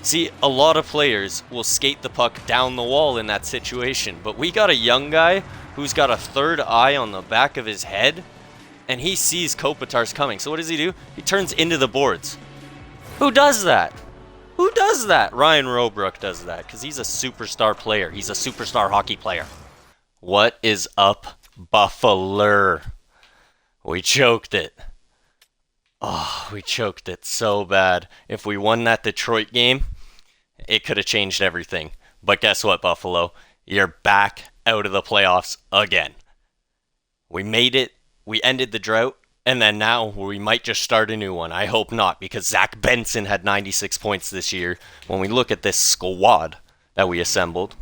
See, a lot of players will skate the puck down the wall in that situation, but we got a young guy who's got a third eye on the back of his head, and he sees Kopitar's coming. So what does he do? He turns into the boards. Who does that? Who does that? Ryan Robrook does that, because he's a superstar player. He's a superstar hockey player. What is up, Buffalo? We choked it. Oh, we choked it so bad. If we won that Detroit game, it could have changed everything. But guess what, Buffalo? You're back out of the playoffs again. We made it. We ended the drought. And then now we might just start a new one. I hope not, because Zach Benson had 96 points this year. When we look at this squad that we assembled,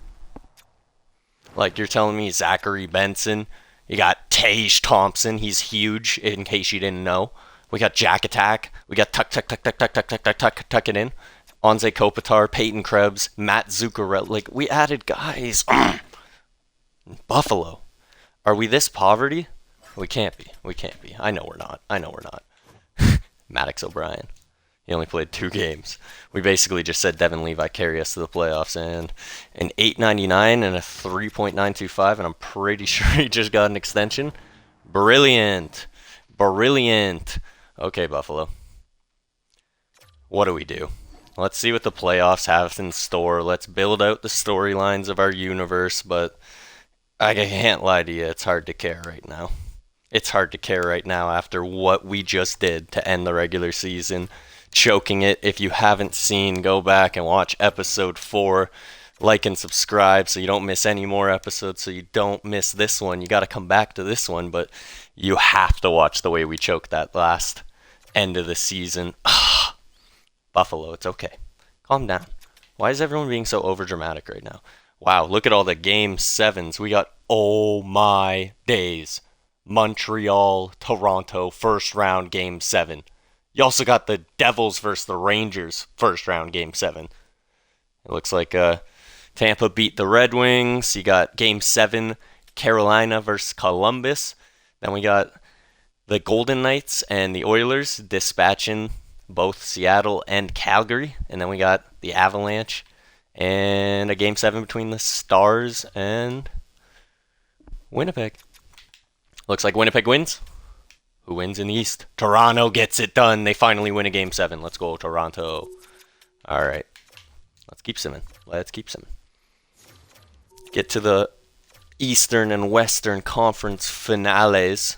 like you're telling me Zachary Benson, you got Tage Thompson, he's huge, in case you didn't know. We got Jack Attack, we got tuck it in. Anze Kopitar, Peyton Krebs, Matt Zuccarello, like we added guys. Buffalo, are we this poverty? We can't be. We can't be. I know we're not. I know we're not. Maddox O'Brien. He only played 2 games. We basically just said Devin Levi carry us to the playoffs, and an 8.99 and a 3.925, and I'm pretty sure he just got an extension. Brilliant. Brilliant. Okay, Buffalo. What do we do? Let's see what the playoffs have in store. Let's build out the storylines of our universe, but I can't lie to you. It's hard to care right now. It's hard to care right now after what we just did to end the regular season. Choking it. If you haven't seen, go back and watch episode 4. Like and subscribe so you don't miss any more episodes, so you don't miss this one. You got to come back to this one, but you have to watch the way we choked that last end of the season. Buffalo, it's okay. Calm down. Why is everyone being so overdramatic right now? Wow, look at all the game 7s. We got, oh my days. Montreal, Toronto, first round, game 7. You also got the Devils versus the Rangers, first round, game 7. It looks like Tampa beat the Red Wings. You got game 7, Carolina versus Columbus. Then we got the Golden Knights and the Oilers dispatching both Seattle and Calgary. And then we got the Avalanche and a game 7 between the Stars and Winnipeg. Looks like Winnipeg wins. Who wins in the East? Toronto gets it done. They finally win a game 7. Let's go, Toronto. All right. Let's keep simming. Let's keep simming. Get to the Eastern and Western Conference finales.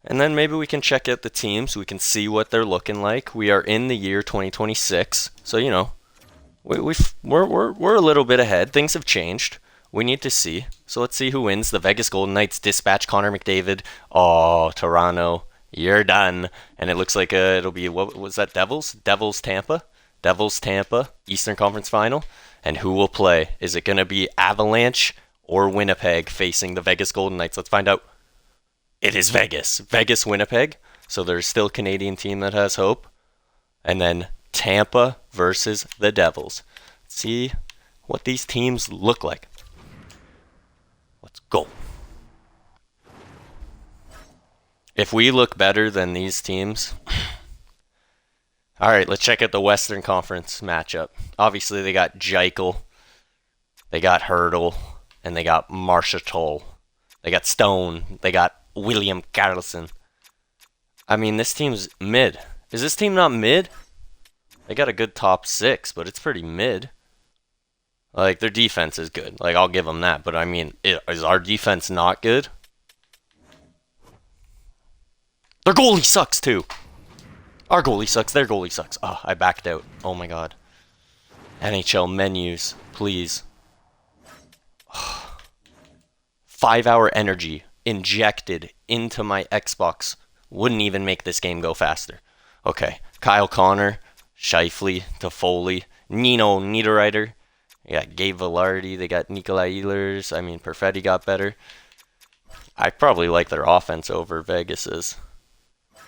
And then maybe we can check out the teams. We can see what they're looking like. We are in the year 2026. So, you know, we're a little bit ahead. Things have changed. We need to see. So let's see who wins. The Vegas Golden Knights dispatch Connor McDavid. Oh, Toronto, you're done. And it looks like it'll be, what was that, Devils? Devils Tampa? Devils Tampa, Eastern Conference Final. And who will play? Is it going to be Avalanche or Winnipeg facing the Vegas Golden Knights? Let's find out. It is Vegas. Vegas, Winnipeg. So there's still a Canadian team that has hope. And then Tampa versus the Devils. Let's see what these teams look like. Let's go. If we look better than these teams... All right, let's check out the Western Conference matchup. Obviously, they got Jekyll, they got Hurdle, and they got Marshall. They got Stone, they got William Carlson. I mean, this team's mid. Is this team not mid? They got a good top 6, but it's pretty mid. Like, their defense is good. Like, I'll give them that. But, I mean, is our defense not good? Their goalie sucks, too. Our goalie sucks. Their goalie sucks. Oh, I backed out. Oh, my God. NHL menus, please. 5-hour energy injected into my Xbox wouldn't even make this game go faster. Okay. Kyle Connor, Scheifele, Toffoli, Nino Niederreiter. They got Gabe Velarde. They got Nikolai Ehlers. I mean, Perfetti got better. I probably like their offense over Vegas's.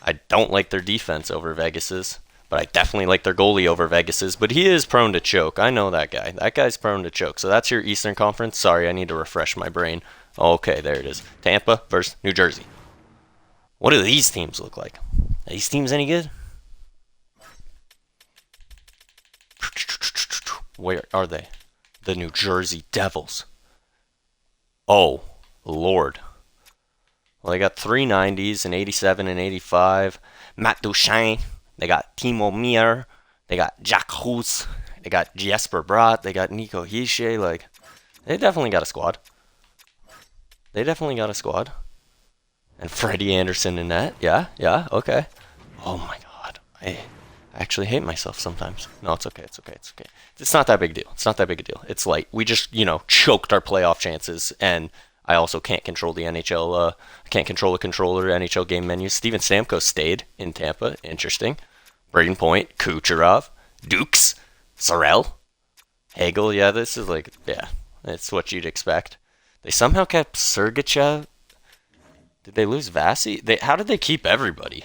I don't like their defense over Vegas's, but I definitely like their goalie over Vegas's. But he is prone to choke. I know that guy. That guy's prone to choke. So that's your Eastern Conference. Sorry, I need to refresh my brain. Okay, there it is. Tampa versus New Jersey. What do these teams look like? Are these teams any good? Where are they? The New Jersey Devils. Oh, Lord. Well, they got 390s, an 87 and 85. Matt Duchesne. They got Timo Meier. They got Jack Hus. They got Jesper Bratt. They got Nico Hischier. Like, they definitely got a squad. They definitely got a squad. And Freddie Anderson in that. Yeah, okay. Oh my God. I actually hate myself sometimes. No, it's okay. It's okay. It's okay. It's not that big a deal. It's not that big a deal. It's light. We just, choked our playoff chances. And I also can't control the NHL. Can't control the controller NHL game menu. Steven Stamkos stayed in Tampa. Interesting. Braden Point, Kucherov, Dukes, Sorel, Hagel. Yeah, this is it's what you'd expect. They somehow kept Sergachev. Did they lose Vasi? How did they keep everybody?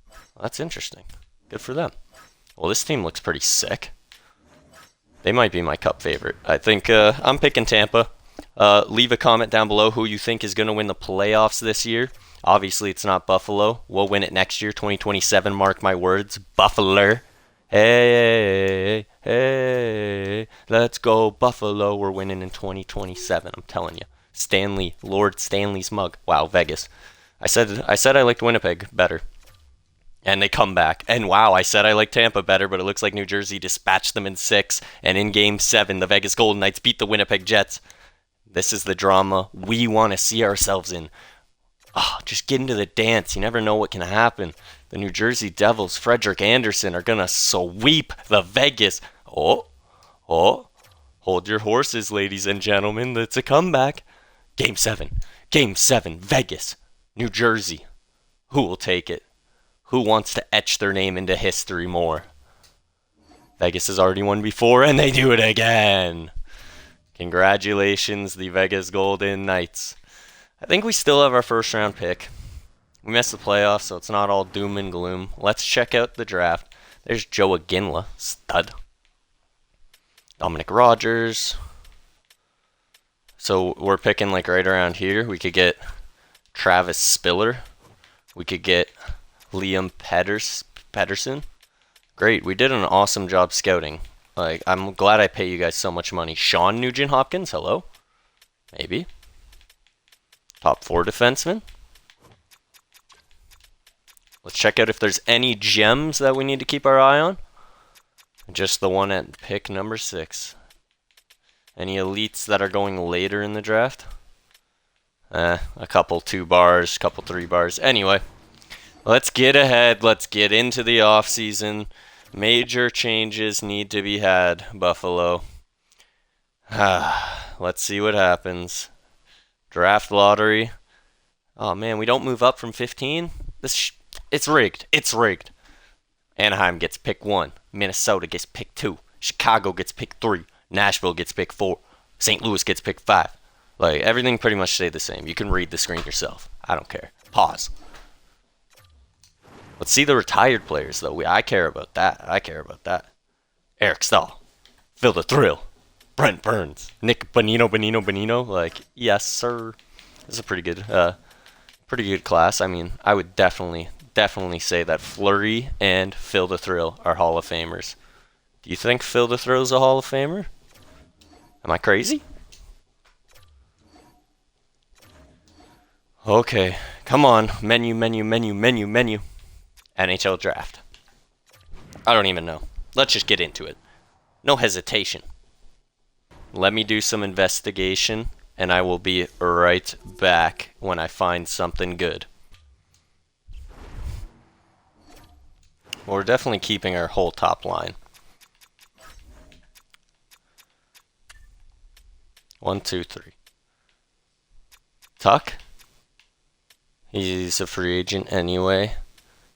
Well, that's interesting. Good for them. Well, this team looks pretty sick. They might be my cup favorite. I think I'm picking Tampa. Leave a comment down below who you think is going to win the playoffs this year. Obviously, it's not Buffalo. We'll win it next year, 2027. Mark my words. Buffalo. Hey, let's go Buffalo. We're winning in 2027. I'm telling you. Stanley, Lord Stanley's mug. Wow, Vegas. I said I liked Winnipeg better. And they come back. And wow, I said I liked Tampa better, but it looks like New Jersey dispatched them in 6. And in Game 7, the Vegas Golden Knights beat the Winnipeg Jets. This is the drama we want to see ourselves in. Just get into the dance. You never know what can happen. The New Jersey Devils, Frederik Andersen, are going to sweep the Vegas. Hold your horses, ladies and gentlemen. It's a comeback. Game 7. Game 7. Vegas. New Jersey. Who will take it? Who wants to etch their name into history more? Vegas has already won before, and they do it again. Congratulations, the Vegas Golden Knights. I think we still have our first round pick. We missed the playoffs, so it's not all doom and gloom. Let's check out the draft. There's Joe Aginla, stud. Dominic Rogers. So we're picking like right around here. We could get Travis Spiller. We could get Liam Pedersen. Great. We did an awesome job scouting. Like, I'm glad I pay you guys so much money. Sean Nugent-Hopkins, hello. Maybe. Top 4 defenseman. Let's check out if there's any gems that we need to keep our eye on. Just the one at pick number 6. Any elites that are going later in the draft? A couple 2 bars, couple 3 bars. Anyway, let's get ahead. Let's get into the offseason. Major changes need to be had, Buffalo. Let's see what happens. Draft lottery. Oh man, we don't move up from 15? It's rigged. It's rigged. Anaheim gets pick 1. Minnesota gets pick 2. Chicago gets pick 3. Nashville gets pick 4. St. Louis gets pick 5. Like, everything pretty much stayed the same. You can read the screen yourself. I don't care. Pause. Let's see the retired players, though. I care about that. I care about that. Eric Stahl. Phil the Thrill. Brent Burns. Nick Bonino. Like, yes, sir. This is a pretty good class. I mean, I would definitely say that Fleury and Phil the Thrill are Hall of Famers. Do you think Phil the Thrill's a Hall of Famer? Am I crazy? Okay, come on. Menu. NHL draft. I don't even know. Let's just get into it. No hesitation. Let me do some investigation, and I will be right back when I find something good. Well, we're definitely keeping our whole top line. 1, 2, 3. Tuck? He's a free agent anyway.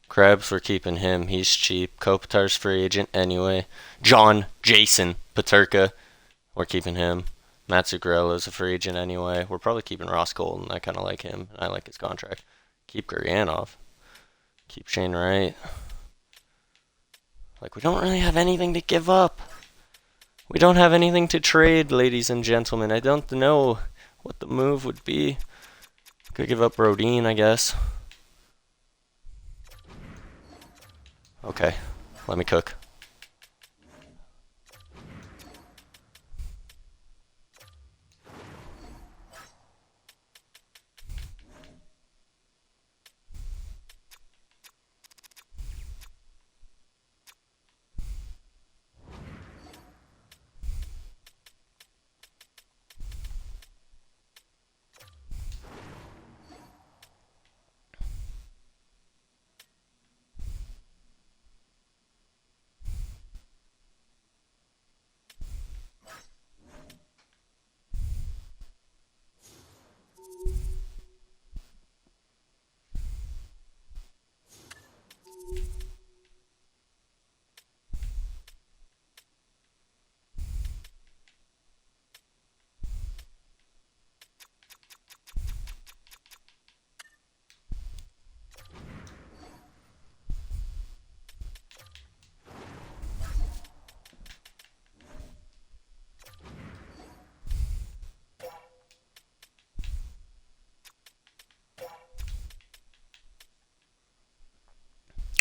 Krebs, we're keeping him. He's cheap. Kopitar's free agent anyway. Jason Paterka, we're keeping him. Matt Zuccarello's a free agent anyway. We're probably keeping Ross Colton. I kind of like him. I like his contract. Keep Gurianov. Keep Shane Wright. Like, we don't really have anything to give up. We don't have anything to trade, ladies and gentlemen. I don't know what the move would be. Could give up Brodeen, I guess. Okay. Let me cook.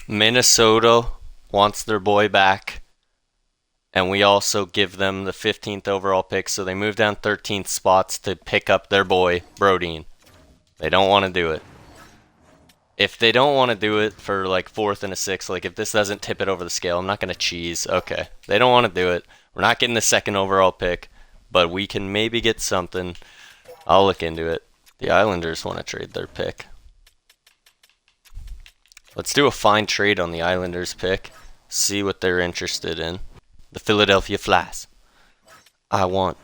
Minnesota wants their boy back, and we also give them the 15th overall pick, so they move down 13th spots to pick up their boy, Brodeen. They don't want to do it. If they don't want to do it for like 4th and a 6th, like if this doesn't tip it over the scale, I'm not going to cheese. Okay, they don't want to do it. We're not getting the 2nd overall pick, but we can maybe get something. I'll look into it. The Islanders want to trade their pick. Let's do a fine trade on the Islanders pick. See what they're interested in. The Philadelphia Flyers. I want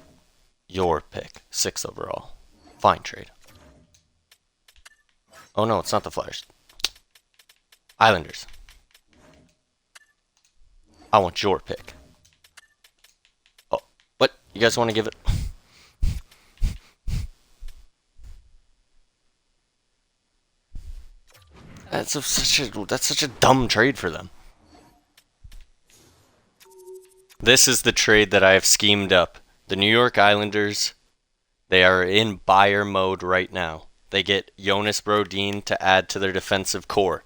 your pick. 6th overall. Fine trade. Oh no, it's not the Flyers. Islanders. I want your pick. Oh, what? You guys want to give it? That's such a dumb trade for them. This is the trade that I have schemed up. The New York Islanders, they are in buyer mode right now. They get Jonas Brodeen to add to their defensive core.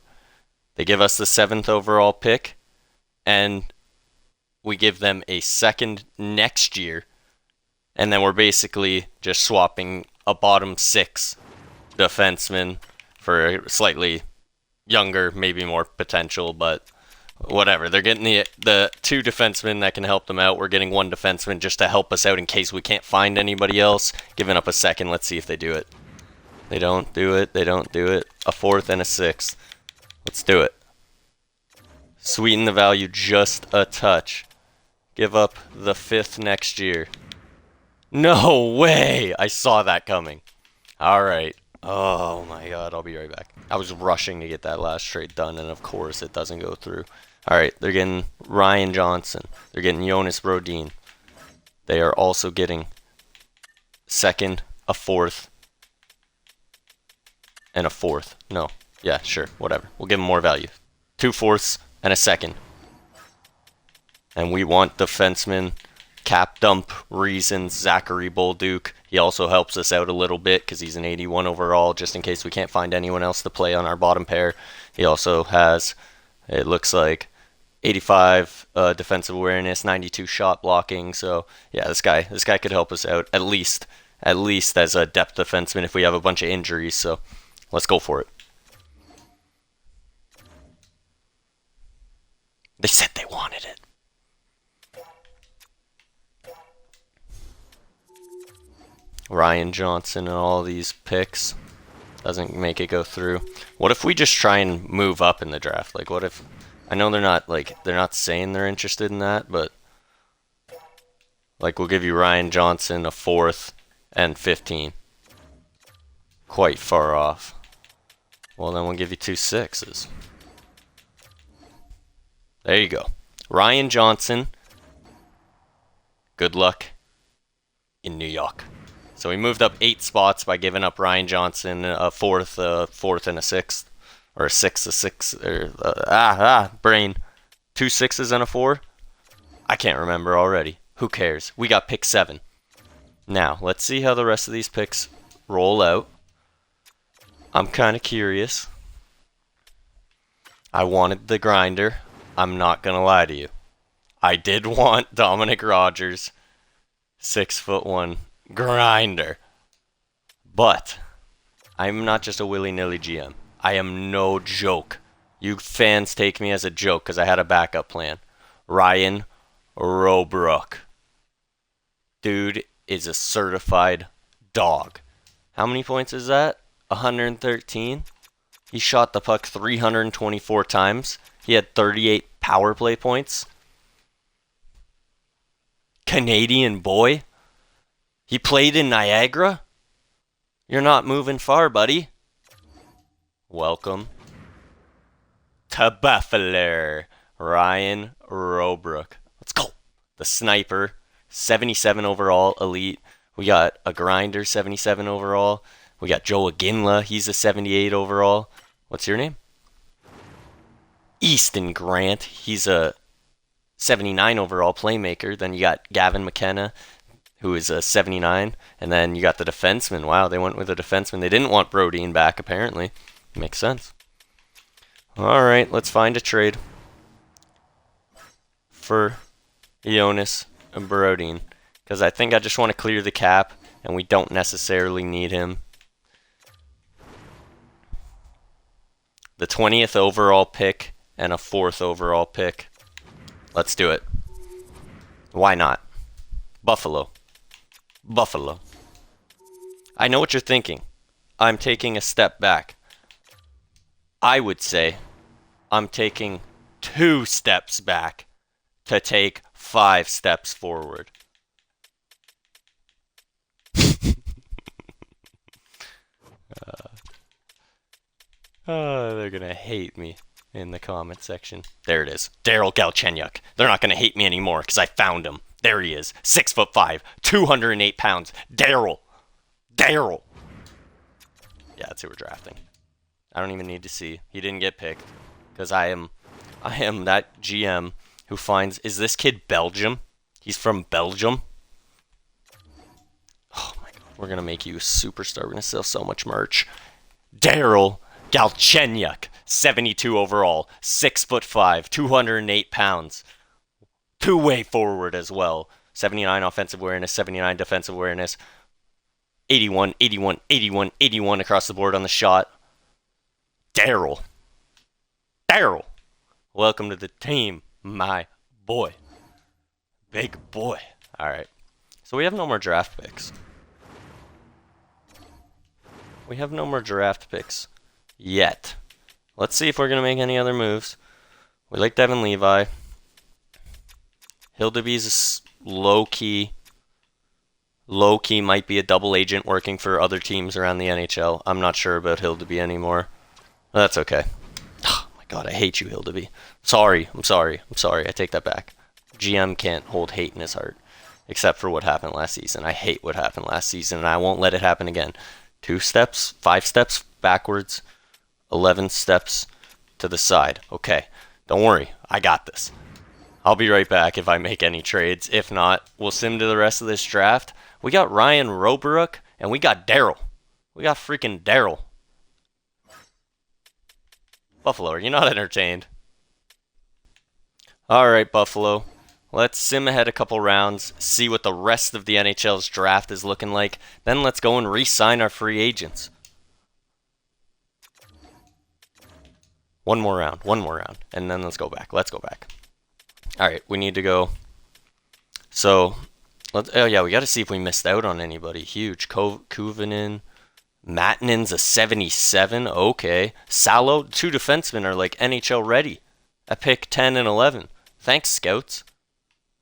They give us the 7th overall pick, and we give them a 2nd next year, and then we're basically just swapping a bottom 6 defenseman for a slightly younger, maybe more potential, but whatever. They're getting the 2 defensemen that can help them out. We're getting 1 defenseman just to help us out in case we can't find anybody else. Giving up a 2nd. Let's see if they do it. They don't do it. They don't do it. A 4th and a 6th. Let's do it. Sweeten the value just a touch. Give up the 5th next year. No way! I saw that coming. Alright. Oh my god, I'll be right back. I was rushing to get that last trade done, and of course it doesn't go through. Alright, they're getting Ryan Johnson. They're getting Jonas Brodeen. They are also getting 2nd, a 4th, and a 4th. No. Yeah, sure, whatever. We'll give them more value. 2 4ths and a 2nd. And we want defenseman, cap dump reasons, Zachary Bolduc. He also helps us out a little bit because he's an 81 overall, just in case we can't find anyone else to play on our bottom pair. He also has, it looks like, 85 defensive awareness, 92 shot blocking. So yeah, this guy could help us out at least as a depth defenseman if we have a bunch of injuries. So let's go for it. They said they wanted it. Ryan Johnson and all these picks doesn't make it go through. What if we just try and move up in the draft? Like, what if, I know they're not saying they're interested in that, but like, we'll give you Ryan Johnson a 4th and 15. Quite far off. Well, then we'll give you 2 6s. There you go. Ryan Johnson. Good luck in New York. So we moved up 8 spots by giving up Ryan Johnson a 4th and a 6th. Or a 6th, a 6th, brain. 2 6s and a 4? I can't remember already. Who cares? We got pick 7. Now, let's see how the rest of these picks roll out. I'm kind of curious. I wanted the grinder. I'm not gonna lie to you. I did want Dominic Rogers, 6'1" grinder. But I'm not just a willy-nilly GM. I am no joke. You fans take me as a joke because I had a backup plan. Ryan Robrook. Dude is a certified dog. How many points is that? 113? He shot the puck 324 times. He had 38 power play points. Canadian boy. He played in Niagara. You're not moving far, buddy. Welcome to Buffalo. Ryan Robrook. Let's go. The sniper. 77 overall, elite. We got a grinder, 77 overall. We got Joe Aginla. He's a 78 overall. What's your name? Easton Grant. He's a 79 overall playmaker. Then you got Gavin McKenna, who is a 79. And then you got the defenseman. Wow, they went with a defenseman. They didn't want Brodeen back, apparently. Makes sense. All right, let's find a trade for Jonas and Brodeen. Because I think I just want to clear the cap, and we don't necessarily need him. The 20th overall pick and a 4th overall pick. Let's do it. Why not? Buffalo. Buffalo. I know what you're thinking. I'm taking a step back. I would say I'm taking 2 steps back to take 5 steps forward. They're going to hate me in the comment section. There it is. Daryl Galchenyuk. They're not going to hate me anymore because I found him. There he is. 6'5", 208 pounds. Daryl. Yeah, that's who we're drafting. I don't even need to see. He didn't get picked because I am that GM who finds, is this kid Belgium? He's from Belgium. Oh my god, we're going to make you a superstar. We're going to sell so much merch. Daryl Galchenyuk, 72 overall, 6'5", 208 pounds. Two-way forward as well. 79 offensive awareness, 79 defensive awareness. 81, 81, 81, 81 across the board on the shot. Daryl. Welcome to the team, my boy. Big boy. Alright. So we have no more draft picks. Yet. Let's see if we're going to make any other moves. We like Devin Levi. Hildeby's low-key might be a double agent working for other teams around the NHL. I'm not sure about Hildeby anymore. That's okay. Oh my god, I hate you, Hildeby. I'm sorry. I take that back. GM can't hold hate in his heart. Except for what happened last season. I hate what happened last season, and I won't let it happen again. 2 steps, 5 steps backwards, 11 steps to the side. Okay, don't worry. I got this. I'll be right back if I make any trades. If not, we'll sim to the rest of this draft. We got Ryan Robrook, and we got Daryl. We got freaking Daryl. Buffalo, are you not entertained? Alright, Buffalo. Let's sim ahead a couple rounds, see what the rest of the NHL's draft is looking like. Then let's go and re-sign our free agents. One more round, and then let's go back. Alright, we need to go. So, oh yeah, we got to see if we missed out on anybody huge. Kuvanen, Mattinen's a 77. Okay. Salo, 2 defensemen are like NHL ready at pick 10 and 11. Thanks, scouts.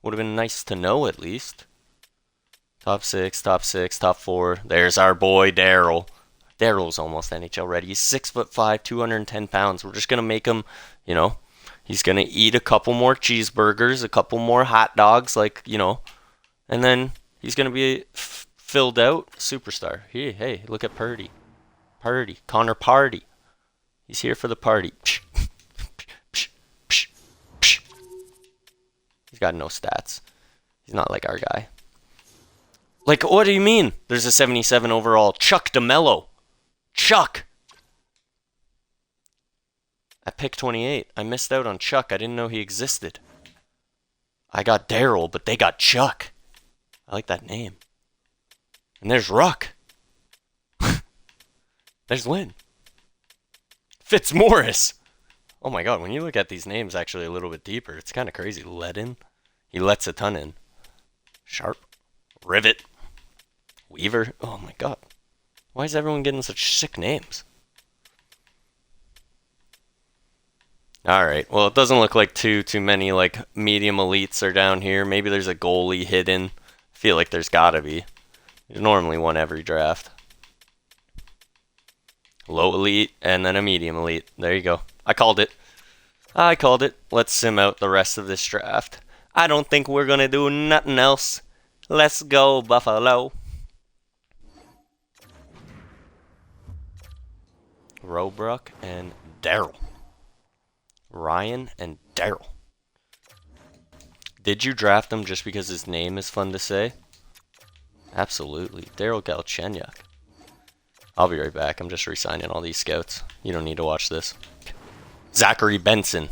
Would have been nice to know at least. Top 6, top 4. There's our boy Daryl. Daryl's almost NHL ready. He's 6'5", 210 pounds. We're just going to make him, he's going to eat a couple more cheeseburgers, a couple more hot dogs, and then he's going to be filled out superstar. Hey, look at Purdy. Connor Party. He's here for the party. He's got no stats. He's not like our guy. Like, what do you mean? There's a 77 overall. Chuck DeMello. Chuck. At pick 28, I missed out on Chuck. I didn't know he existed. I got Daryl, but they got Chuck. I like that name. And there's Ruck. There's Lynn. Fitzmaurice. Oh my god, when you look at these names actually a little bit deeper, it's kind of crazy. Ledin. He lets a ton in. Sharp. Rivet. Weaver. Oh my god. Why is everyone getting such sick names? Alright, well it doesn't look like too many like medium elites are down here. Maybe there's a goalie hidden. I feel like there's gotta be. There's normally one every draft. Low elite and then a medium elite. There you go. I called it. I called it. Let's sim out the rest of this draft. I don't think we're gonna do nothing else. Let's go, Buffalo. Robruck and Daryl. Ryan and Daryl. Did you draft him just because his name is fun to say? Absolutely. Daryl Galchenyuk. I'll be right back. I'm just re-signing all these scouts. You don't need to watch this. Zachary Benson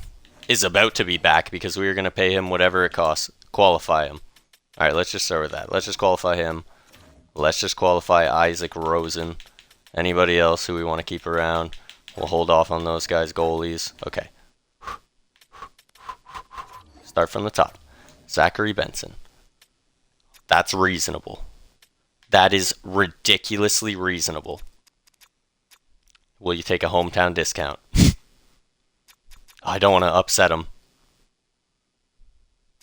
is about to be back because we are going to pay him whatever it costs. Qualify him. Alright, let's just start with that. Let's just qualify him. Let's just qualify Isaac Rosen. Anybody else who we want to keep around, we'll hold off on those guys' goalies. Okay. Start from the top. Zachary Benson. That's reasonable. That is ridiculously reasonable. Will you take a hometown discount? I don't want to upset him.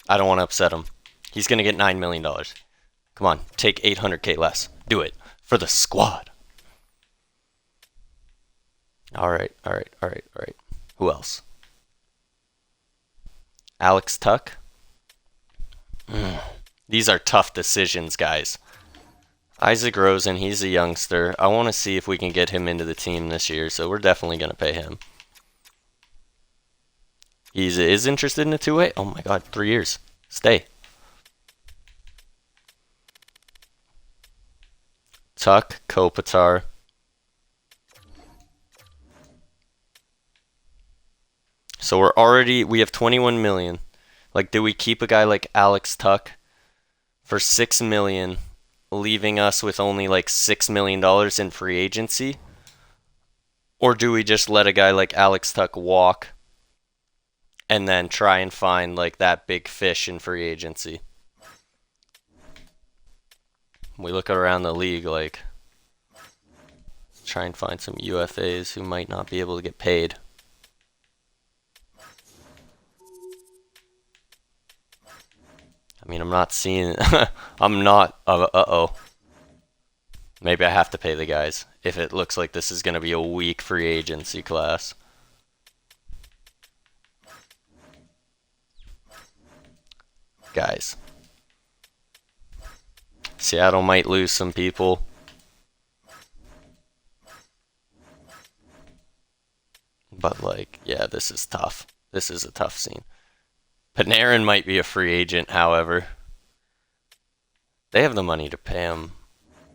I don't want to upset him. He's going to get $9 million. Come on, take $800K less. Do it. For the squad. Alright. Who else? Alex Tuck. These are tough decisions, guys. Isaac Rosen, he's a youngster. I want to see if we can get him into the team this year, so we're definitely going to pay him. He is interested in a two-way? Oh my god, 3 years. Stay. Tuck, Kopitar. So we have 21 million. Like, do we keep a guy like Alex Tuck for 6 million, leaving us with only like $6 million in free agency? Or do we just let a guy like Alex Tuck walk and then try and find like that big fish in free agency? We look around the league, like, try and find some UFAs who might not be able to get paid. I mean, I'm not seeing... I'm not... uh-oh. Maybe I have to pay the guys if it looks like this is going to be a weak free agency class. Guys. Seattle might lose some people. But, like, yeah, this is tough. This is a tough scene. Panarin might be a free agent, however. They have the money to pay him,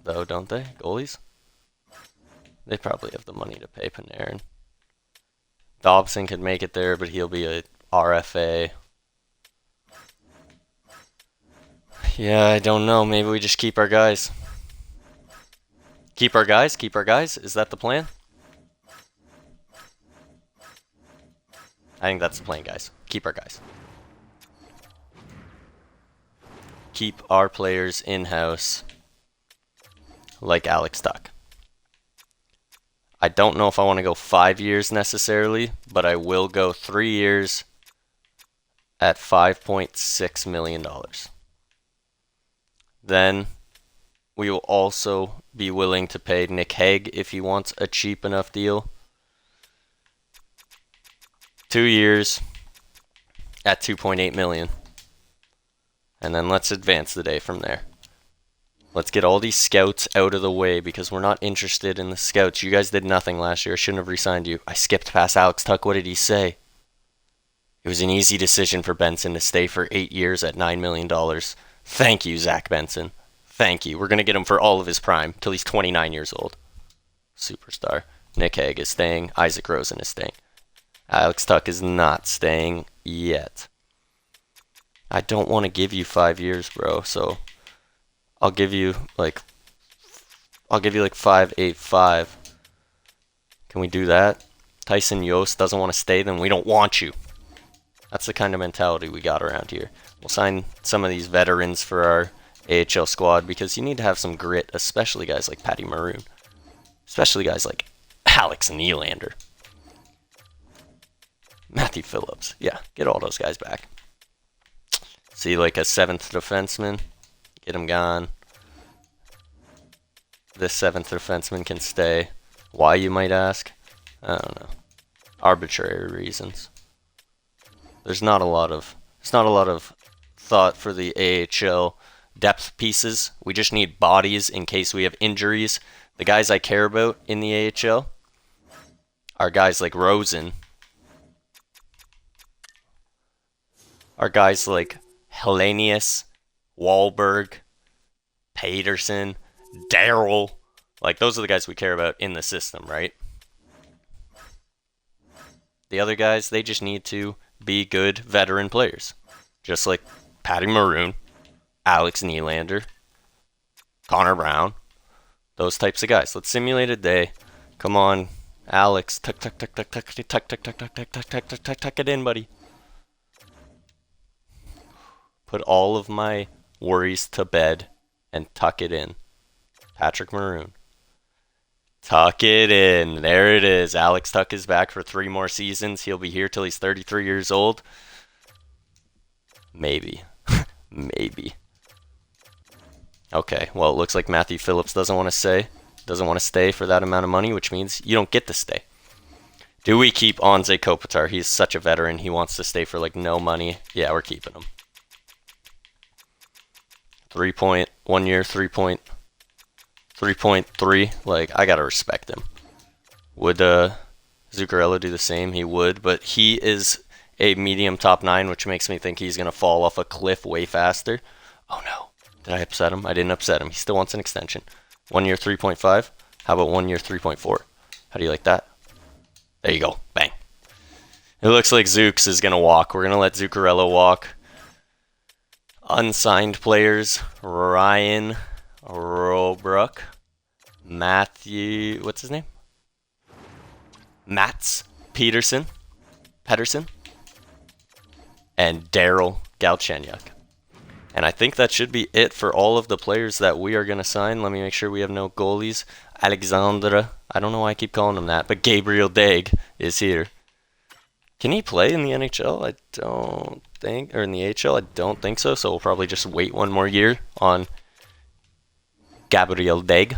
though, don't they? Goalies? They probably have the money to pay Panarin. Dobson could make it there, but he'll be a RFA. Yeah, I don't know. Maybe we just keep our guys. Keep our guys? Keep our guys? Is that the plan? I think that's the plan, guys. Keep our guys. Keep our players in-house, like Alex Tuck. I don't know if I want to go 5 years necessarily, but I will go 3 years at $5.6 million. Then we will also be willing to pay Nick Hague if he wants a cheap enough deal. 2 years at $2.8 million. And then let's advance the day from there. Let's get all these scouts out of the way because we're not interested in the scouts. You guys did nothing last year. I shouldn't have re-signed you. I skipped past Alex Tuck. What did he say? It was an easy decision for Benson to stay for 8 years at $9 million. Thank you, Zach Benson. Thank you. We're going to get him for all of his prime till he's 29 years old. Superstar. Nick Hague is staying. Isaac Rosen is staying. Alex Tuch is not staying yet. I don't want to give you 5 years, bro, so I'll give you like 5.85. Can we do that? Tyson Yost doesn't want to stay, then we don't want you. That's the kind of mentality we got around here. We'll sign some of these veterans for our AHL squad because you need to have some grit, especially guys like Patty Maroon. Especially guys like Alex Nylander. Matthew Phillips. Yeah, get all those guys back. See, like a 7th defenseman. Get him gone. This 7th defenseman can stay. Why, you might ask? I don't know. Arbitrary reasons. There's not a lot of thought for the AHL depth pieces. We just need bodies in case we have injuries. The guys I care about in the AHL are guys like Rosen. Are guys like Hellenius, Wahlberg, Paterson, Daryl. Like, those are the guys we care about in the system, right? The other guys, they just need to be good veteran players. Just like Patty Maroon, Alex Nylander, Connor Brown. Those types of guys. Let's simulate a day. Come on, Alex. Tuck it in, buddy. Put all of my worries to bed and tuck it in. Patrick Maroon. Tuck it in. There it is. Alex Tuch is back for 3 more seasons. He'll be here till he's 33 years old. Maybe. Maybe. Okay, well, it looks like Matthew Phillips doesn't want to stay for that amount of money, which means you don't get to stay. Do we keep Anze Kopitar? He's such a veteran. He wants to stay for like no money. Yeah, we're keeping him. 1 year, 3.3. Like, I gotta respect him. Would Zuccarello do the same? He would, but he is a medium top 9, which makes me think he's gonna fall off a cliff way faster. Oh no. Did I upset him? I didn't upset him. He still wants an extension. 1 year, 3.5. How about 1 year, 3.4? How do you like that? There you go. Bang. It looks like Zooks is going to walk. We're going to let Zuccarello walk. Unsigned players. Ryan Robrook. Matthew... What's his name? Mats Pedersen. And Daryl Galchenyuk. And I think that should be it for all of the players that we are going to sign. Let me make sure we have no goalies. Alexandra, I don't know why I keep calling him that, but Gabriel Daig is here. Can he play in the NHL? I don't think, or in the AHL? I don't think so, so we'll probably just wait 1 more year on Gabriel Daig.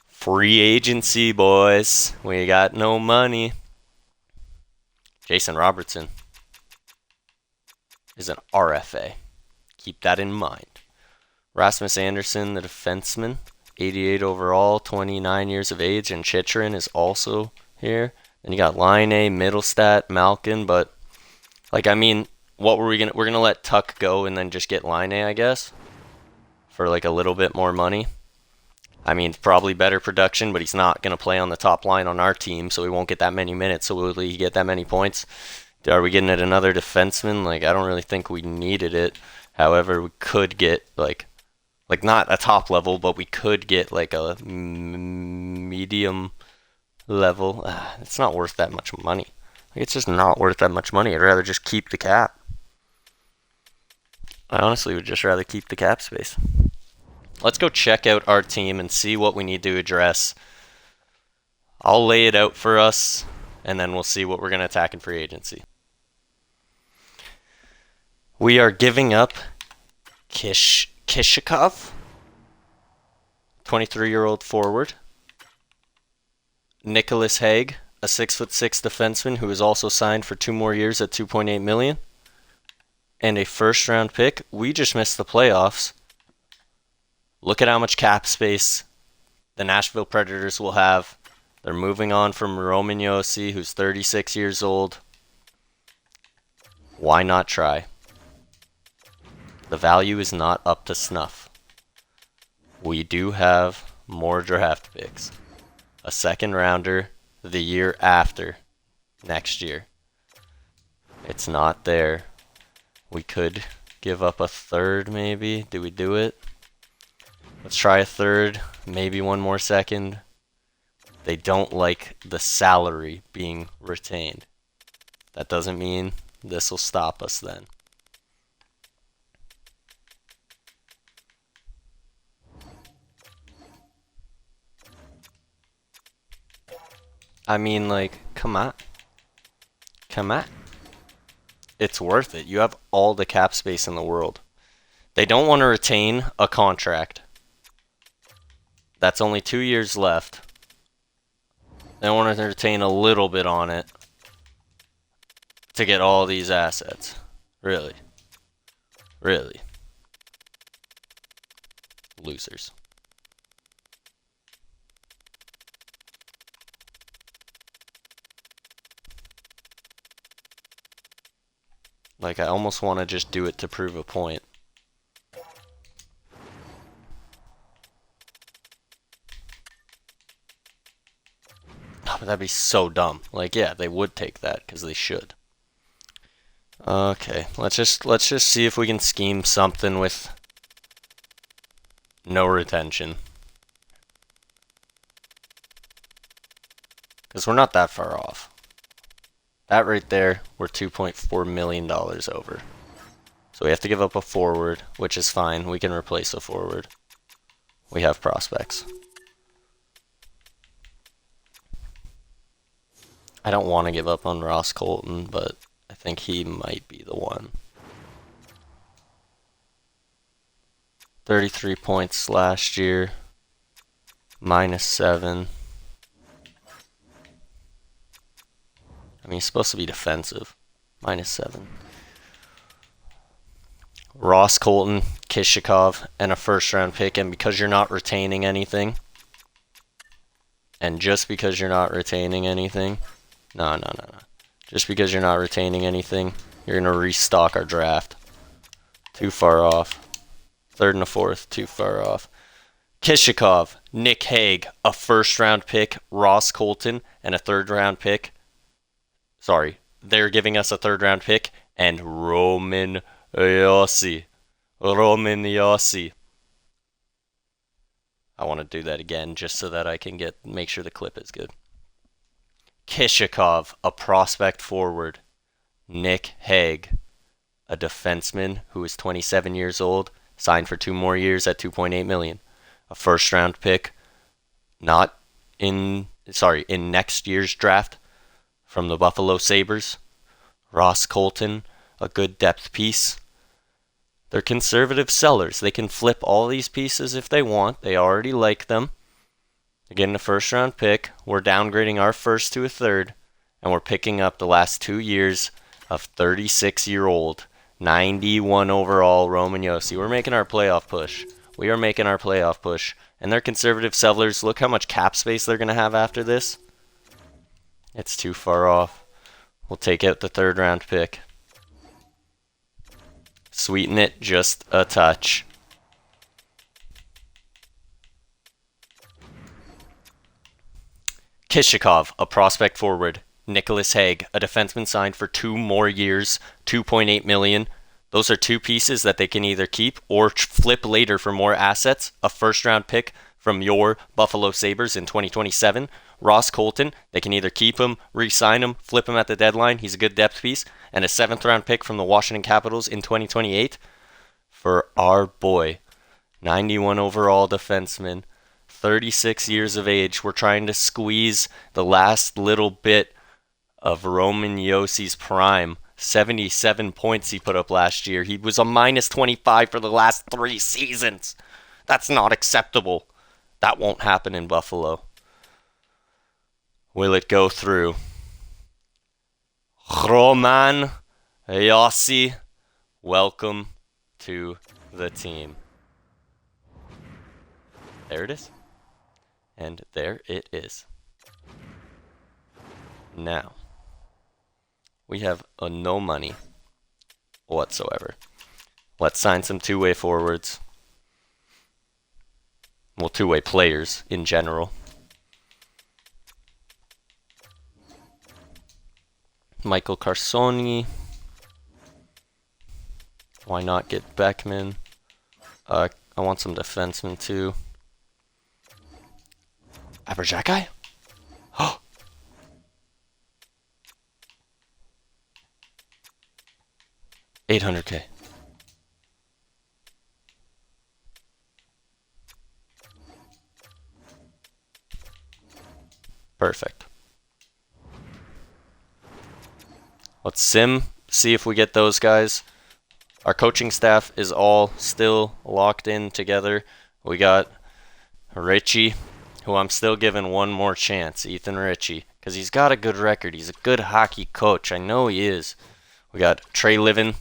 Free agency, boys. We got no money. Jason Robertson is an RFA. Keep that in mind. Rasmus Anderson, the defenseman, 88 overall, 29 years of age, and Chychrun is also here. Then you got Laine, Middlestat, Malkin, but like, I mean, what were we gonna? We're gonna let Tuch go and then just get Laine, I guess, for like a little bit more money. I mean, probably better production, but he's not gonna play on the top line on our team, so he won't get that many minutes. So will he get that many points? Are we getting at another defenseman? Like, I don't really think we needed it. However, we could get, like not a top level, but we could get, like, a medium level. It's not worth that much money. Like, it's just not worth that much money. I'd rather just keep the cap. I honestly would just rather keep the cap space. Let's go check out our team and see what we need to address. I'll lay it out for us, and then we'll see what we're going to attack in free agency. We are giving up Kishikov, 23-year-old forward. Nicholas Haig, a 6'6" defenseman who is also signed for 2 more years at $2.8 million. And a first-round pick. We just missed the playoffs. Look at how much cap space the Nashville Predators will have. They're moving on from Roman Josi, who's 36 years old. Why not try? The value is not up to snuff. We do have more draft picks. A second rounder the year after next year. It's not there. We could give up a third, maybe. Do we do it? Let's try a third, maybe one more second. They don't like the salary being retained. That doesn't mean this will stop us then. I mean, like, come on. Come on. It's worth it. You have all the cap space in the world. They don't want to retain a contract that's only 2 years left. They want to retain a little bit on it to get all these assets. Really. Really. Losers. Like, I almost want to just do it to prove a point. Oh, but that'd be so dumb. Like, yeah, they would take that because they should. Okay, let's just see if we can scheme something with no retention. Because we're not that far off. That right there, we're $2.4 million over. So we have to give up a forward, which is fine. We can replace a forward. We have prospects. I don't want to give up on Ross Colton, but I think he might be the one. 33 points last year. -7. I mean, he's supposed to be defensive. -7. Ross Colton, Kishikov, and a first-round pick. And because you're not retaining anything, and just because you're not retaining anything, no. Just because you're not retaining anything, you're going to restock our draft. Too far off. Third and a fourth, too far off. Kishikov, Nick Hague, a first-round pick, Ross Colton, and a third-round pick. Sorry, they're giving us a third-round pick, and Roman Josi. I want to do that again just so that I can make sure the clip is good. Kishikov, a prospect forward. Nick Hague, a defenseman who is 27 years old, signed for 2 more years at $2.8 million. A first-round pick, in next year's draft from the Buffalo Sabres. Ross Colton, a good depth piece. They're conservative sellers. They can flip all these pieces if they want. They already like them. They're getting a first-round pick. We're downgrading our first to a third, and we're picking up the last 2 years of 36-year-old, 91 overall Roman Josi. We're making our playoff push. We are making our playoff push. And they're conservative sellers. Look how much cap space they're going to have after this. It's too far off. We'll take out the third-round pick. Sweeten it just a touch. Kishikov, a prospect forward. Nicholas Hague, a defenseman signed for 2 more years, $2.8 million. Those are 2 pieces that they can either keep or flip later for more assets. A first-round pick from your Buffalo Sabres in 2027. Ross Colton, they can either keep him, re-sign him, flip him at the deadline. He's a good depth piece. And a 7th-round pick from the Washington Capitals in 2028 for our boy. 91 overall defenseman. 36 years of age. We're trying to squeeze the last little bit of Roman Josi's prime. 77 points he put up last year. He was a -25 for the last 3 seasons. That's not acceptable. That won't happen in Buffalo. Will it go through? Roman Josi, welcome to the team. There it is. And there it is. Now, we have no money whatsoever. Let's sign some 2-way forwards. Well, 2-way players in general. Michael Carsoni. Why not get Beckman? I want some defensemen too. Aberjakai? Oh! $800K. Perfect. Let's sim, see if we get those guys. Our coaching staff is all still locked in together. We got Richie, who I'm still giving one more chance, Ethan Ritchie, because he's got a good record. He's a good hockey coach. I know he is. We got Trey Livin.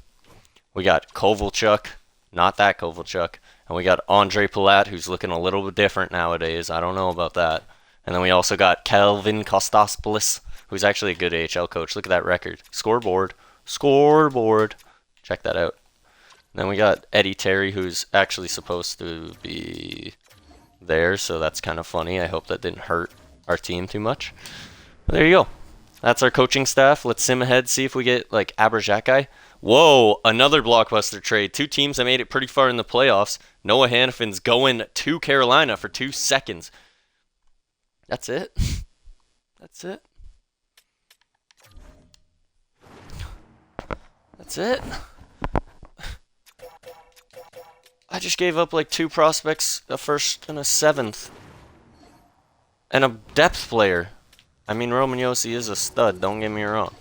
We got Kovalchuk, not that Kovalchuk. And we got Andre Palat, who's looking a little bit different nowadays. I don't know about that. And then we also got Kelvin Kostaspolis, who's actually a good AHL coach. Look at that record. Scoreboard. Scoreboard. Check that out. And then we got Eddie Terry, who's actually supposed to be there, so that's kind of funny. I hope that didn't hurt our team too much. But there you go. That's our coaching staff. Let's sim ahead, see if we get, like, Aberjakai. Whoa, another blockbuster trade. Two teams that made it pretty far in the playoffs. Noah Hanifin's going to Carolina for 2 seconds. That's it. That's it. That's it. I just gave up like 2 prospects, a first and a 7th. And a depth player. I mean, Roman Josi is a stud, don't get me wrong.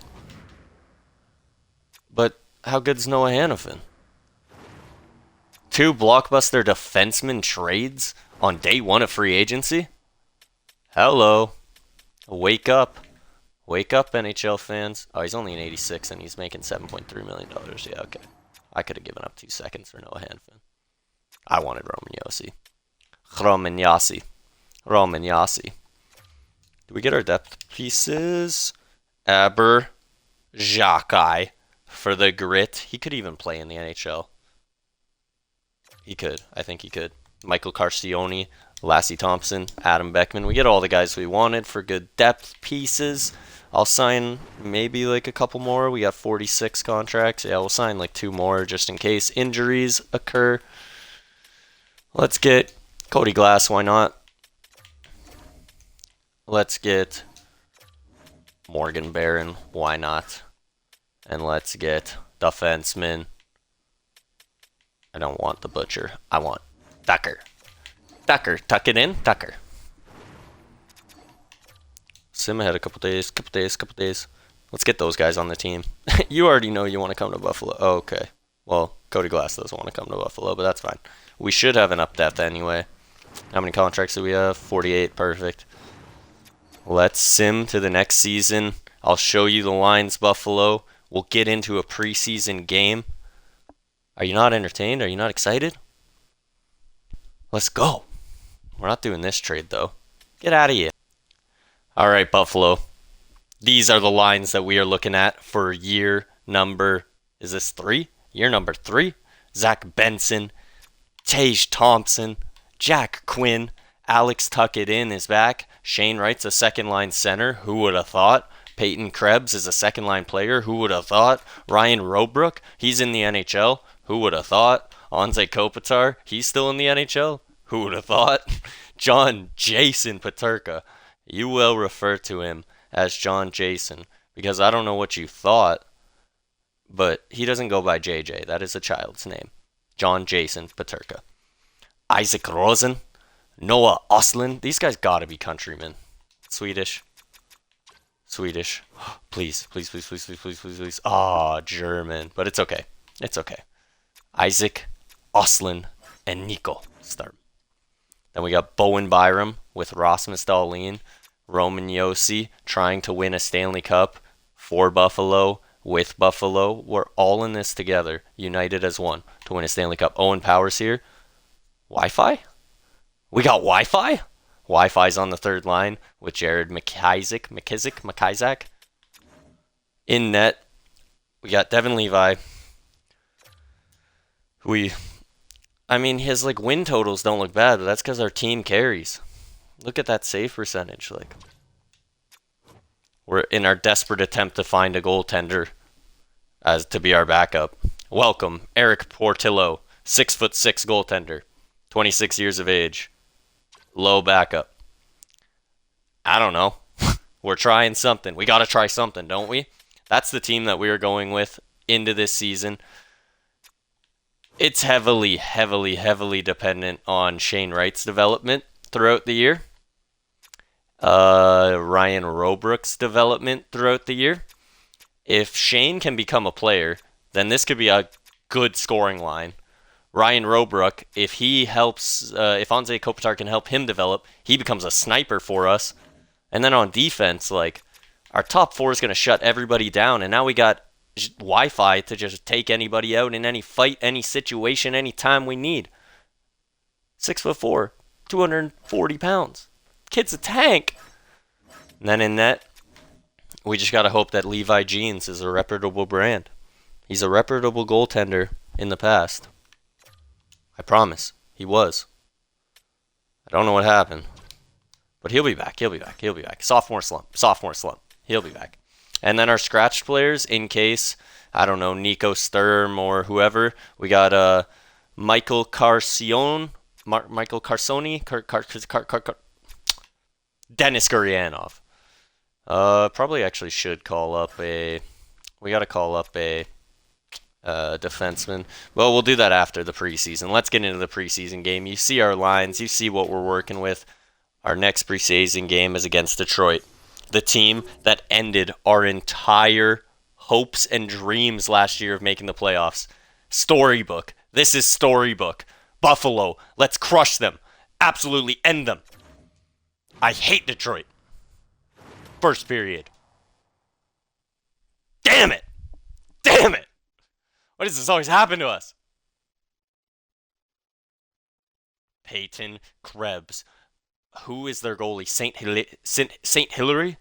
But how good's Noah Hanifin? 2 blockbuster defenseman trades on day 1 of free agency? Hello. Wake up. Wake up, NHL fans. Oh, he's only an 86 and he's making $7.3 million. Yeah, okay. I could have given up 2 seconds for Noah Hanifin. I wanted Roman Josi. Roman Josi. Roman Josi. Do we get our depth pieces? Aberjakai for the grit. He could even play in the NHL. He could. I think he could. Michael Carcioni, Lassie Thompson, Adam Beckman. We get all the guys we wanted for good depth pieces. I'll sign maybe like a couple more. We got 46 contracts. Yeah, we'll sign like 2 more just in case injuries occur. Let's get Cody Glass. Why not? Let's get Morgan Barron. Why not? And let's get defenseman. I don't want the butcher. I want Tucker. Tucker. Tuck it in. Tucker. Sim ahead a couple days. Let's get those guys on the team. You already know you want to come to Buffalo. Oh, okay. Well, Cody Glass doesn't want to come to Buffalo, but that's fine. We should have an up-depth anyway. How many contracts do we have? 48. Perfect. Let's sim to the next season. I'll show you the lines, Buffalo. We'll get into a preseason game. Are you not entertained? Are you not excited? Let's go. We're not doing this trade, though. Get out of here. All right, Buffalo. These are the lines that we are looking at for year number... Is this 3? Year number 3. Zach Benson, Tage Thompson, Jack Quinn, Alex Tuck-It-In is back. Shane Wright's a second-line center. Who would have thought? Peyton Krebs is a second-line player. Who would have thought? Ryan Robrook, he's in the NHL. Who would have thought? Anze Kopitar, he's still in the NHL. Who would have thought? John Jason Paterka. You will refer to him as John Jason because I don't know what you thought, but he doesn't go by JJ. That is a child's name. John Jason Paterka. Isaac Rosen. Noah Oslin. These guys gotta be countrymen. Swedish. Please. Ah, German. But it's okay. It's okay. Isaac, Oslin, and Nico start. Then we got Bowen Byram with Rasmus Dahlin. Roman Josi trying to win a Stanley Cup for Buffalo, with Buffalo. We're all in this together, united as one, to win a Stanley Cup. Owen Powers here. Wi-Fi? We got Wi-Fi? Wi-Fi's on the third line with Jared McIsaac. In net, we got Devin Levi. I mean, his like win totals don't look bad, but that's because our team carries. Look at that save percentage. Like, We're in our desperate attempt to find a goaltender as to be our backup. Welcome, Eric Portillo, 6'6" goaltender, 26 years of age, low backup. I don't know. We're trying something. We got to try something, don't we? That's the team that we are going with into this season. It's heavily dependent on Shane Wright's development throughout the year. Ryan Robrook's development throughout the year. If Shane can become a player, then this could be a good scoring line. Ryan Robrook, if he helps, if Anze Kopitar can help him develop, he becomes a sniper for us. And then on defense, like, our top four is going to shut everybody down, and now we got Wi-Fi to just take anybody out in any fight, any situation, any time we need. 6'4", 240 pounds. Kid's a tank. And then in net, we just got to hope that Levi Jeans is a reputable brand. He's a reputable goaltender in the past. I promise. He was. I don't know what happened. But he'll be back. He'll be back. He'll be back. Sophomore slump. Sophomore slump. He'll be back. And then our scratched players, in case, I don't know, Nico Sturm or whoever, we got Michael Carcione, Michael Carsoni, Dennis Gurianov. Probably actually should call up a, we got to call up a defenseman. Well, we'll do that after the preseason. Let's get into the preseason game. You see our lines. You see what we're working with. Our next preseason game is against Detroit, the team that ended our entire hopes and dreams last year of making the playoffs. Storybook. This is storybook. Buffalo. Let's crush them. Absolutely end them. I hate Detroit. First period. Damn it. Damn it. Why does this always happen to us? Peyton Krebs. Who is their goalie? Saint Hilary?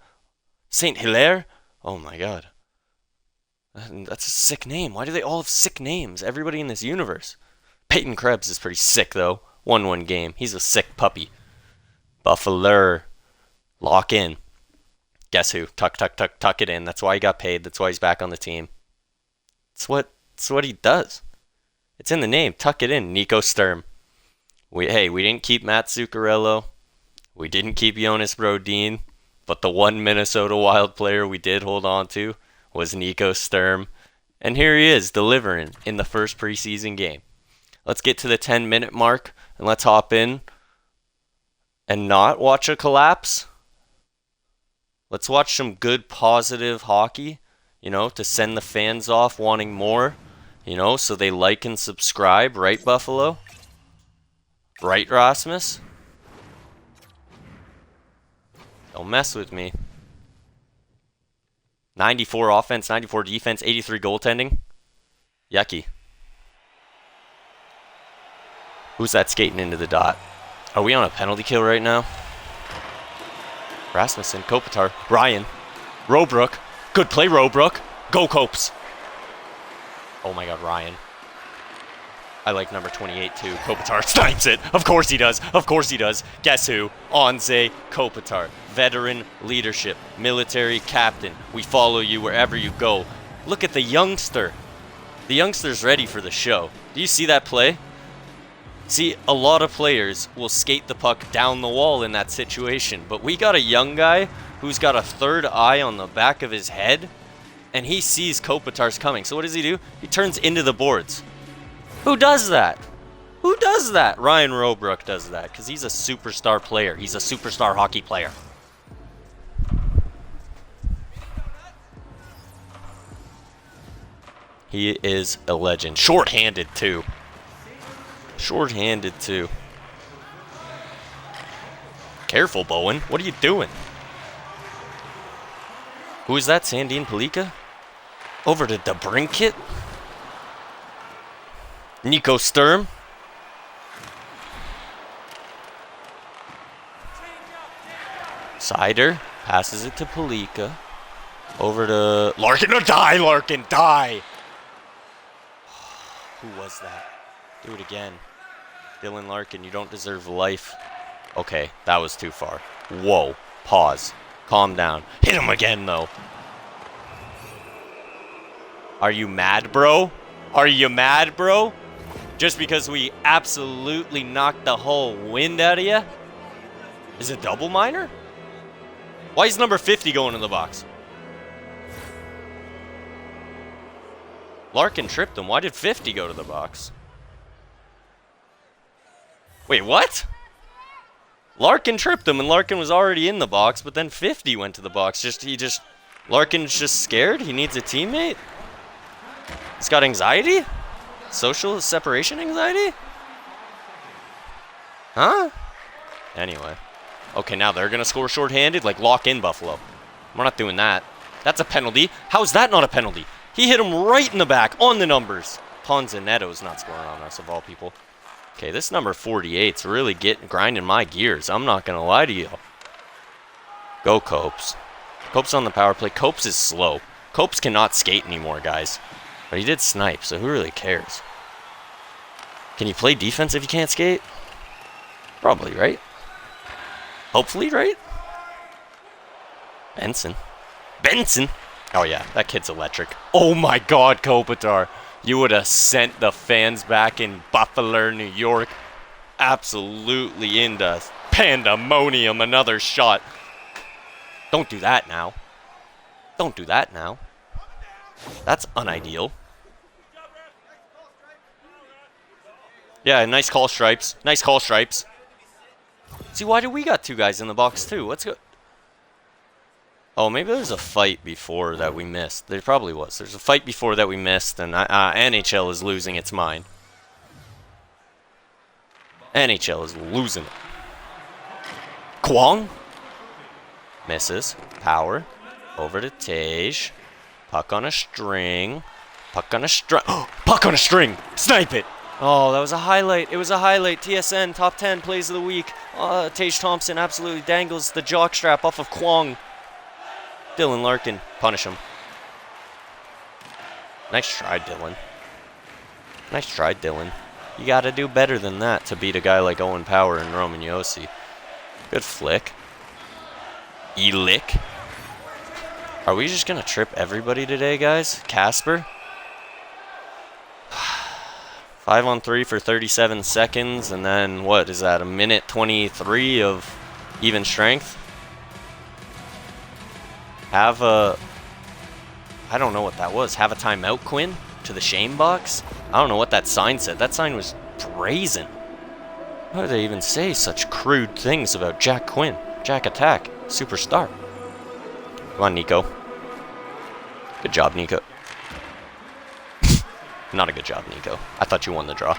Saint Hilaire? Oh my god. That's a sick name. Why do they all have sick names? Everybody in this universe. Peyton Krebs is pretty sick, though. 1-1 game. He's a sick puppy. Buffalo. Lock in. Guess who? Tuck it in. That's why he got paid. That's why he's back on the team. It's what he does. It's in the name. Tuck it in. Nico Sturm. We didn't keep Matt Zuccarello. We didn't keep Jonas Brodin. But the one Minnesota Wild player we did hold on to was Nico Sturm. And here he is, delivering in the first preseason game. Let's get to the 10-minute mark, and let's hop in and not watch a collapse. Let's watch some good, positive hockey, to send the fans off wanting more, so they like and subscribe. Right, Buffalo? Right, Rasmus? Don't mess with me. 94 offense, 94 defense, 83 goaltending. Yucky. Who's that skating into the dot? Are we on a penalty kill right now? Rasmussen, Kopitar, Ryan, Robrook. Good play, Robrook. Go, Copes. Oh my god, Ryan. I like number 28 too. Kopitar snipes it. Of course he does. Of course he does. Guess who? Anze Kopitar. Veteran leadership. Military captain. We follow you wherever you go. Look at the youngster. The youngster's ready for the show. Do you see that play? See, a lot of players will skate the puck down the wall in that situation, but we got a young guy who's got a third eye on the back of his head, and he sees Kopitar's coming. So what does he do? He turns into the boards. Who does that? Who does that? Ryan Robrook does that, because he's a superstar player. He's a superstar hockey player. He is a legend. Short-handed, too. Short-handed, too. Careful, Bowen. What are you doing? Who is that? Sandine Palika? Over to DeBrincat? Nico Sturm? Sider passes it to Palika. Over to Larkin. No, die, Larkin, die! Who was that? Do it again. Dylan Larkin, you don't deserve life. Okay, that was too far. Whoa. Pause. Calm down. Hit him again, though. Are you mad, bro? Are you mad, bro? Just because we absolutely knocked the whole wind out of you? Is it double minor? Why is number 50 going in the box? Larkin tripped him. Why did 50 go to the box? Wait, what? Larkin tripped him, and Larkin was already in the box, but then 50 went to the box. Larkin's just scared? He needs a teammate? He's got anxiety? Social separation anxiety? Huh? Anyway. Okay, now they're going to score shorthanded? Like, lock in Buffalo. We're not doing that. That's a penalty. How is that not a penalty? He hit him right in the back on the numbers. Ponzanetto's not scoring on us, of all people. Okay, this number 48's really grinding my gears. I'm not going to lie to you. Go, Copes. Copes on the power play. Copes is slow. Copes cannot skate anymore, guys. But he did snipe, so who really cares? Can you play defense if you can't skate? Probably, right? Hopefully, right? Benson. Oh, yeah, that kid's electric. Oh, my God, Kopitar. You would have sent the fans back in Buffalo, New York. Absolutely into pandemonium. Another shot. Don't do that now. Don't do that now. That's unideal. Yeah, nice call, Stripes. Nice call, Stripes. See, why do we got two guys in the box, too? Let's go. Oh, maybe there's a fight before that we missed. There probably was. There's a fight before that we missed, and NHL is losing its mind. NHL is losing it. Kwong. Misses. Power. Over to Tage. Puck on a string. Puck on a string. Puck on a string. Snipe it. Oh, that was a highlight. It was a highlight. TSN, top 10 plays of the week. Tage Thompson absolutely dangles the jockstrap off of Kwong. Dylan Larkin, punish him. Nice try, Dylan. Nice try, Dylan. You gotta do better than that to beat a guy like Owen Power and Roman Josi. Good flick. E-lick. Are we just gonna trip everybody today, guys? Casper? 5-on-3 for 37 seconds, and then what is that? A minute 23 of even strength? Have a... I don't know what that was. Have a timeout, Quinn? To the shame box? I don't know what that sign said. That sign was brazen. Why do they even say such crude things about Jack Quinn? Jack Attack. Superstar. Come on, Nico. Good job, Nico. Not a good job, Nico. I thought you won the draw.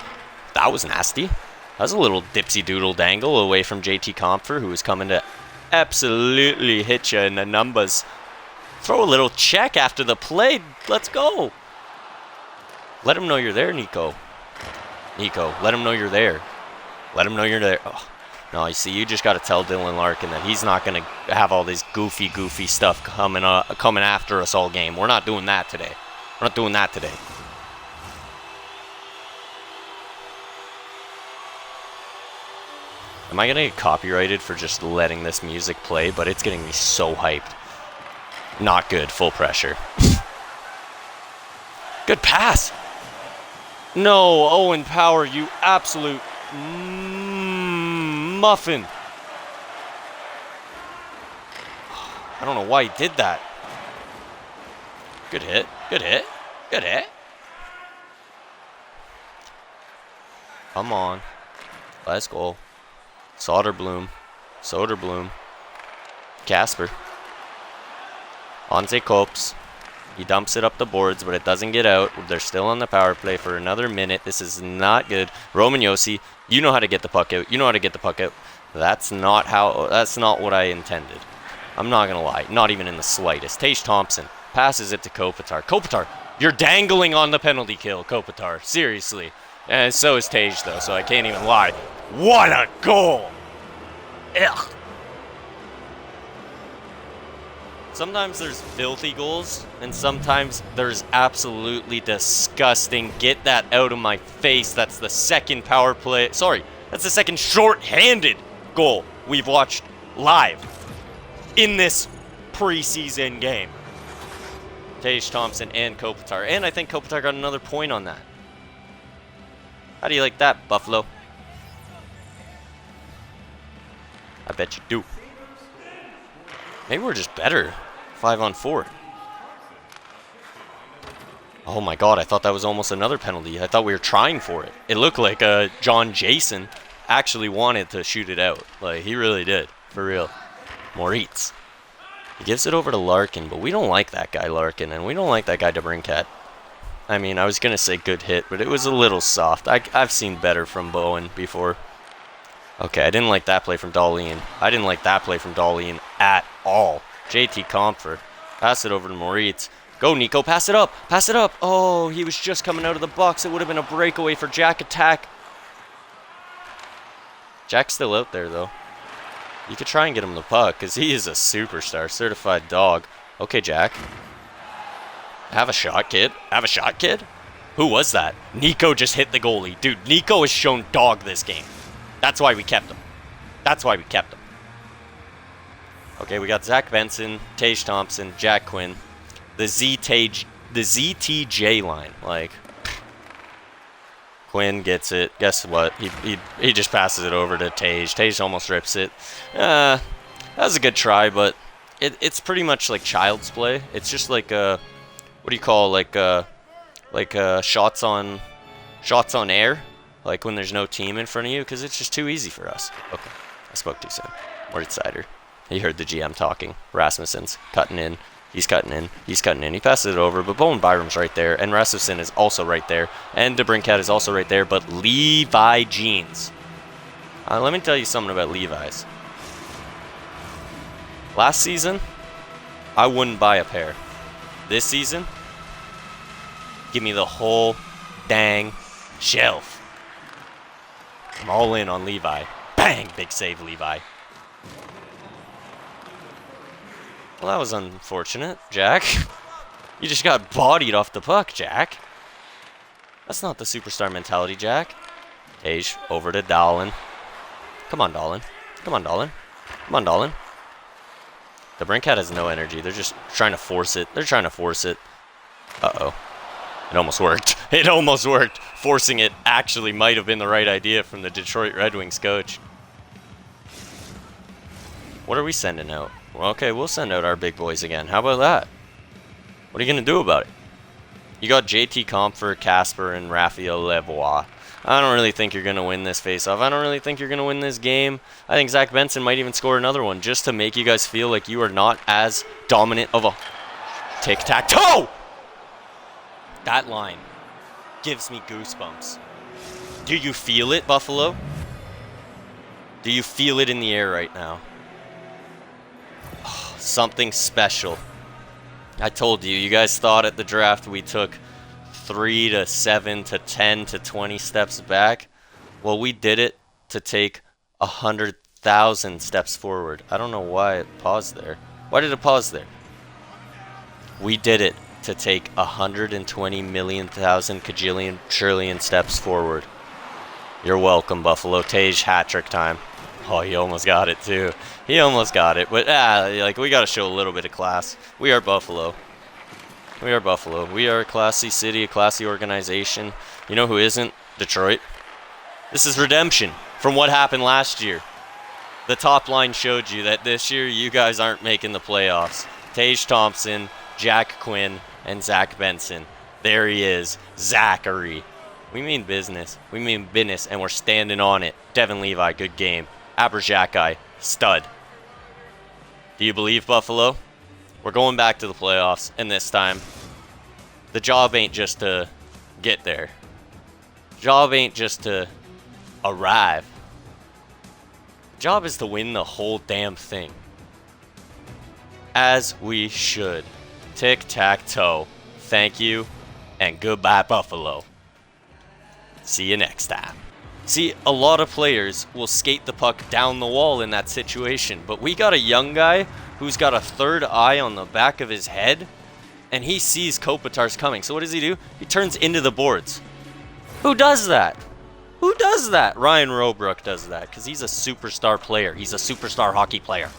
That was nasty. That was a little dipsy doodle dangle away from JT Compher, who was coming to absolutely hit you in the numbers. Throw a little check after the play. Let's go. Let him know you're there, Nico. Nico, let him know you're there. Let him know you're there. Oh. No, you see, you just got to tell Dylan Larkin that he's not going to have all this goofy stuff coming after us all game. We're not doing that today. We're not doing that today. Am I going to get copyrighted for just letting this music play? But it's getting me so hyped. Not good. Full pressure. Good pass. No, Owen Power, you absolute muffin. I don't know why he did that. Good hit. Good hit. Good hit. Come on. Let's go. Soderblom. Casper. Onze Copes. He dumps it up the boards, but it doesn't get out. They're still on the power play for another minute. This is not good. Roman Josi, you know how to get the puck out. You know how to get the puck out. That's not what I intended. I'm not going to lie. Not even in the slightest. Tage Thompson passes it to Kopitar. Kopitar, you're dangling on the penalty kill, Kopitar. Seriously. And so is Tage, though, so I can't even lie. What a goal! Ugh. Sometimes there's filthy goals, and sometimes there's absolutely disgusting. Get that out of my face. That's the second power play. Sorry, that's the second short-handed goal we've watched live in this preseason game. Tage Thompson and Kopitar. And I think Kopitar got another point on that. How do you like that, Buffalo? I bet you do. Maybe we're just better 5-on-4. Oh my god, I thought that was almost another penalty. I thought we were trying for it. It looked like John Jason actually wanted to shoot it out. Like, he really did. For real. Moritz. He gives it over to Larkin, but we don't like that guy Larkin, and we don't like that guy DeBrincat. I mean, I was going to say good hit, but it was a little soft. I've seen better from Bowen before. Okay, I didn't like that play from Dahlin. I didn't like that play from Dahlin at all. JT Comfort. Pass it over to Moritz. Go, Nico. Pass it up. Pass it up. Oh, he was just coming out of the box. It would have been a breakaway for Jack attack. Jack's still out there, though. You could try and get him the puck, because he is a superstar. Certified dog. Okay, Jack. Have a shot, kid. Have a shot, kid. Who was that? Nico just hit the goalie. Dude, Nico has shown dog this game. That's why we kept him. That's why we kept him. Okay, we got Zach Benson, Tage Thompson, Jack Quinn. The ZTJ line. Like, Quinn gets it. Guess what? He just passes it over to Tage. Tage almost rips it. That was a good try, but it's pretty much like child's play. It's just like what do you call shots on air, like when there's no team in front of you, because it's just too easy for us. Okay, I spoke too soon. Moritz Sider. He heard the GM talking. Rasmussen's cutting in. He's cutting in. He's cutting in. He passes it over, but Bowen Byram's right there, and Rasmussen is also right there, and DeBrincat is also right there, but Levi jeans. Let me tell you something about Levi's. Last season, I wouldn't buy a pair. This season, give me the whole dang shelf. I'm all in on Levi. Bang! Big save, Levi. Well, that was unfortunate, Jack. You just got bodied off the puck, Jack. That's not the superstar mentality, Jack. Tage, over to Dahlin. Come on, Dahlin. Come on, Dahlin. Come on, Dahlin. The DeBrincat has no energy. They're just trying to force it. They're trying to force it. Uh-oh. It almost worked. It almost worked. Forcing it actually might have been the right idea from the Detroit Red Wings coach. What are we sending out? Well, okay, we'll send out our big boys again. How about that? What are you going to do about it? You got JT Comfort, Casper, and Raphael Lavoie. I don't really think you're going to win this face-off. I don't really think you're going to win this game. I think Zach Benson might even score another one just to make you guys feel like you are not as dominant of a tic-tac-toe! That line gives me goosebumps. Do you feel it, Buffalo? Do you feel it in the air right now? Oh, something special. I told you, you guys thought at the draft we took 3 to 7 to 10 to 20 steps back. Well, we did it to take 100,000 steps forward. I don't know why it paused there. Why did it pause there? We did it to take 120 million thousand kajillion trillion steps forward. You're welcome, Buffalo. Tage hat-trick time. Oh, he almost got it too. He almost got it, but like we got to show a little bit of class. We are Buffalo. We are Buffalo. We are a classy city, a classy organization. You know who isn't? Detroit. This is redemption from what happened last year. The top line showed you that this year you guys aren't making the playoffs. Tage Thompson, Jack Quinn, and Zach Benson. There he is, Zachary. We mean business. We mean business, and we're standing on it. Devin Levi, good game. Aberjakai, stud. Do you believe, Buffalo? We're going back to the playoffs, and this time, the job ain't just to get there. The job ain't just to arrive. The job is to win the whole damn thing. As we should. Tic-tac-toe. Thank you, and goodbye, Buffalo. See you next time. See, a lot of players will skate the puck down the wall in that situation, but we got a young guy who's got a third eye on the back of his head, and he sees Kopitar's coming. So what does he do? He turns into the boards. Who does that? Who does that? Ryan Robrook does that, because he's a superstar player. He's a superstar hockey player.